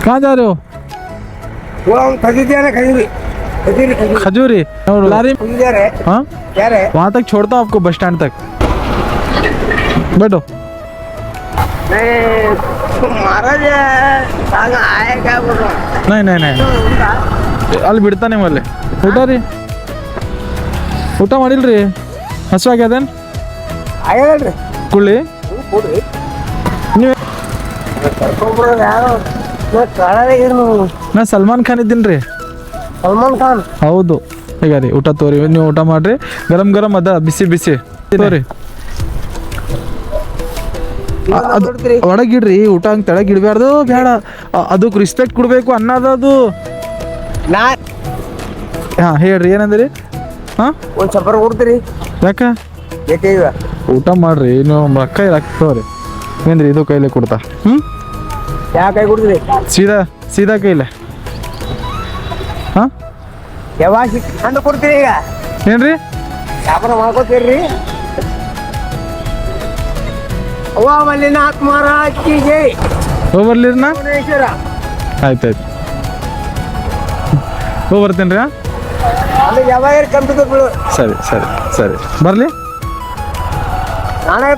कहाँ जा रहे हो? वो हम खजूरी जा रहे खजूरी खजूरी खजूरी खजूरी लारी खजूरी जा रहे हाँ जा रहे वहाँ तक छोड़ता हूँ आपको बस स्टैंड तक बैठो नहीं महाराज सांग आएगा बोल रहा नहीं नहीं नहीं ಅಲ್ಲಿ ಬಿಡ್ತಾನೆ ಮಲ್ಲೆ ಊಟ ರೀ ಊಟ ಮಾಡಿಲ್ರಿ ಹಸುವಾಗ್ಯದೇನು ಆಯ್ತು ಕುಳ್ಳಿ ಕೊಡ್ರಿ ನೀವು ಕರ್ಕೊಂಡ್ಬರೋದು ಯಾರು ಕಾಳಾಗ ಏನು ನಾ ಸಲ್ಮಾನ್ ಖಾನ್ ಇದ್ದೀನಿ ರೀ ಸಲ್ಮಾನ್ ಖಾನ್ ಹೌದು ಈಗ ರೀ ಊಟ ತೋರಿ ನೀವು ಊಟ ಮಾಡ್ರಿ ಗರಂ ಗರಂ ಅದ ಬಿಸಿ ಬಿಸಿ ತೋರಿ ಒಳಗಿಡ್ರಿ ಊಟ ಹಂಗೆ ತೆಳಗೆ ಇಡಬಾರ್ದು ಬೇಡ ಅದಕ್ಕೆ ರಿಸ್ಪೆಕ್ಟ್ ಕೊಡಬೇಕು ಅನ್ನೋದು ಅದು ನಾ ಹಾಂ ಹೇಳ್ರಿ ಏನಂದ್ರಿ ಹಾಂ ಒಂದು ಚಪ್ಪರ ಕೊಡ್ತೀರಿ ಯಾಕ ಬೇಕೀಗ ಊಟ ಮಾಡ್ರಿ ನೀವು ರೊಕ್ಕ ತೋರಿ ಏನ್ರಿ ಇದು ಕೈಲೇ ಕೊಡ್ತಾ ಹ್ಞೂ ಯಾವ ಕೈ ಕೊಡ್ತೀರಿ ಸೀದಾ ಸೀದಾ ಕೈಲೆ ಹಾಂ ಯಾವಾಗ ಸಿಕ್ಕೊಂಡು ಕೊಡ್ತೀರಿ ಈಗ ಏನ್ರಿ ವ್ಯಾಪಾರ ಮಾಡ್ಕೋತೀರಿ ಅವ್ವ ಮಲ್ಲಿನಾಥ್ ಮಹಾರಾಜ್ಗೆ ಹೋಗ್ಬರ್ಲಿರಿ ನಾ ಭುವನೇಶ್ವರ ಆಯ್ತು ಹೋಗಿ ಬರ್ತೀನಿ ರೀ ಅದು ಯಾವಾಗ ಕಂಪ್ಯೂಟರ್ ಸರಿ ಸರಿ ಸರಿ ಬರಲಿ ನಾನೇ